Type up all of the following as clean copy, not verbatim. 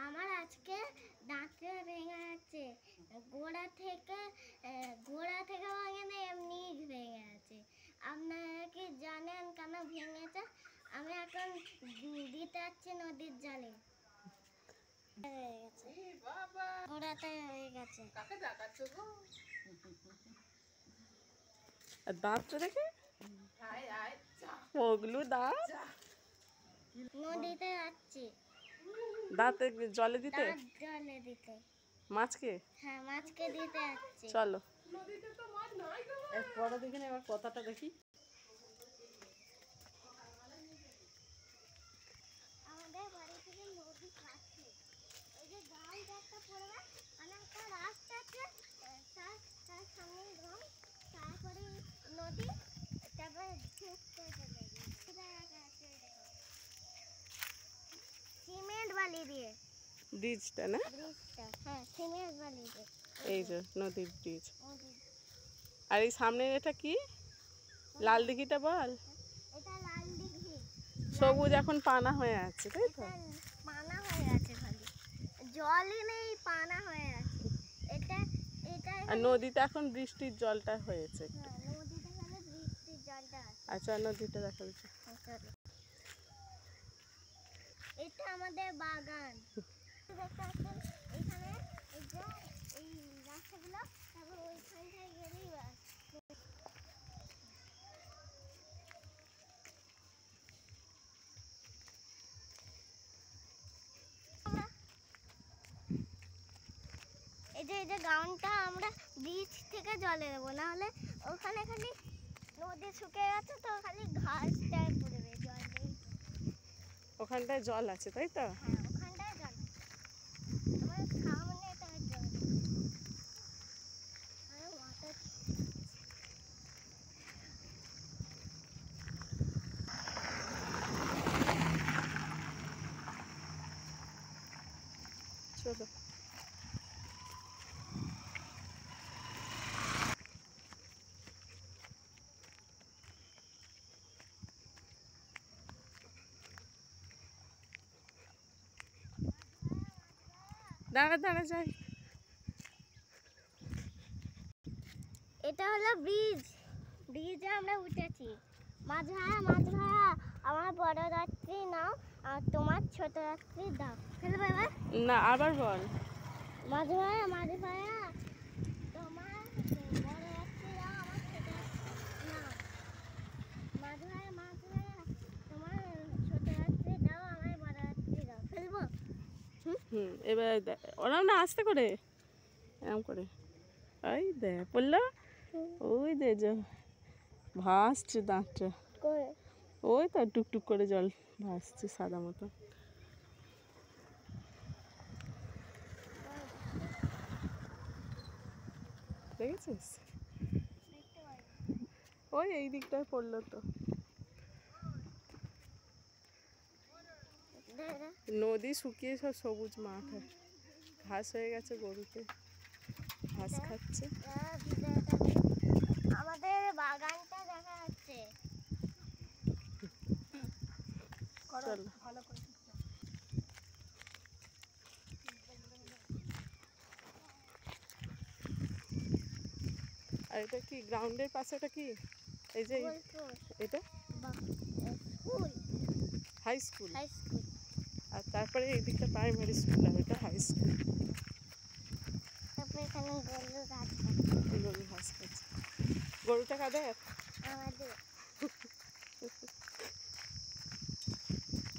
আমার আজকে দাঁতটা ভেঙে যাচ্ছে, গোড়া থেকে ভাঙে না, এমনি ভেঙে আছে। আপনারা কি জানেন কেন ভেঙেছে? আমি এখন দিতে যাচ্ছি নদীর জলে। গোড়াতে হয়ে গেছে। দাঁতটা দেখে ওগুলো দাঁত নদীতে যাচ্ছি দাঁতে জলে দিতে, জলে দিতে। মাছকে? হ্যাঁ, মাছকে দিতে যাচ্ছি। চলো পরে দেখি না, এবার কথাটা দেখি। আমাদের বাড়ি থেকে নদী কাছে, ওই যে গাঁও একটা পড়বে, মানে একটা রাস্তা আছে, তার সামনে গ্রাম, তারপরে নদী, তারপরে সিমেন্ট বালি দিয়ে ব্রিজটা না? ব্রিজটা, হ্যাঁ সিমেন্ট বালি দিয়ে। এই যে নদীর ব্রিজ। আর এই সামনের এটা কি, লাল দিঘিটা বল? এটা লাল দিঘি। সবুজ এখন পানা হয়ে আছে, তাই তো? পানা হয়ে আছে, খালি জলই নেই, পানা হয়ে আছে। এটা এটা আর নদীতে এখন বৃষ্টির জলটা হয়েছে একটু। নদীতে খালি বৃষ্টির জলটা আছে। আচ্ছা, নদীটা দেখা যাচ্ছে। এটা আমাদের বাগান। দেখতে পাচ্ছেন এখানে, এই যে এই রাস্তাগুলো, তারপর ওইখানটায় গেলেই বাস। এই যে গাউনটা আমরা বীজ থেকে জলে দেবো, না হলে ওখানে খালি নদী শুকিয়ে গেছে, তো খালি ঘাসটাই পড়বে, জল নেই। ওখানটায় জল আছে, তাই তো? হ্যাঁ, ওখানটায় জল আছে, আমার সামনে তার জল। আর ওয়াটার চলো দাঁড়া দাঁড়া যাই। এটা হলো ব্রিজ, ব্রিজে আমরা উঠেছি। মাছ ভাড়া, আমার বড় যাত্রী নাও, আর তোমার ছোট যাত্রী দাও। ফেলবে এবার? না, আবার বল। মাছ ভাড়া, তোমার বড় যাত্রী দাও, আমার ছোট যাত্রী নাও। মাছ ভাড়া, তোমার ছোট যাত্রী দাও, আমার বড় যাত্রী দাও। ফেলবো? এবার ওরাও না, আস্তে করে, এরম করে। ওই দে পড়লো, ওই দে যে ভাসছে দাঁতটা, ওই তো টুকটুক করে জল ভাসছে সাদা মতো। দেখেছিস? ওই এই দিকটায় পড়লো তো। নদী শুকিয়ে সব সবুজ মাঠ, ঘাস হয়ে গেছে, গরুতে ঘাস খাচ্ছে। আমাদের বাগানটা দেখা যাচ্ছে। আর এটা কি গ্রাউন্ডের পাশে? এটা কি, এই যে এটা হাই স্কুল, আর তারপরে এই দিকটা প্রাইমারি স্কুল, আর এটা হাই স্কুল। তারপরে এখানে গরু ঘাস খাচ্ছে। গরুটা কাদের? আমাদের।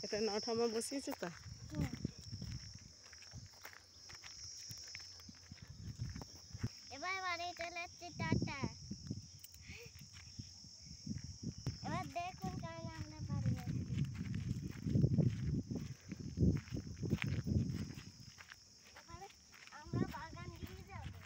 এটা নঠামা বসিয়েছে তো। এবার বাড়ি চলে যাচ্ছি, টাটা। এবার দেখুন কারণ আমরা বাড়ি যাচ্ছি। এবারে আমরা বাগান দিয়ে যাবো।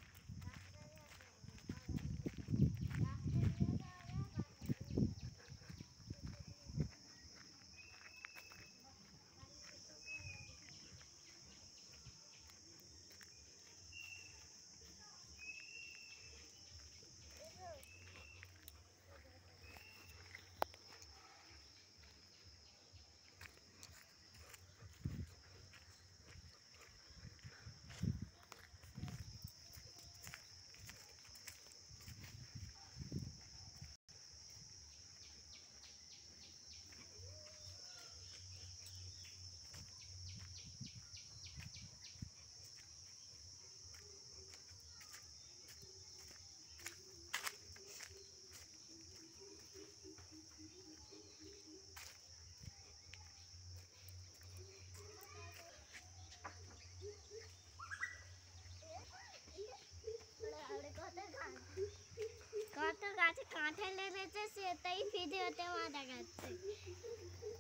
কাঁঠাল লেগেছে সেটাই ভিডিওতে মা দেখাচ্ছে।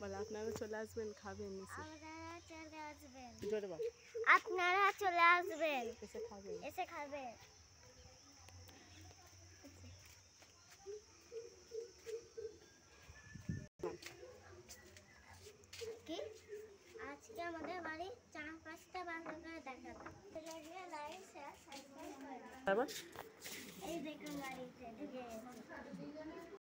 বলে আপনারা চলে আসবেন, খাবেন এসে। আপনারা চলে আসবেন, জোরে বল। আপনারা চলে আসবেন, এসে খাবেন। এসে খাবেন। কি আজকে আমাদের বাড়ি 4-5টা ভালো করে দেখাতো। লাইক শেয়ার সাবস্ক্রাইব করবেন। তারপর এই দেখুন বাড়িতে ঢুকে গেছে।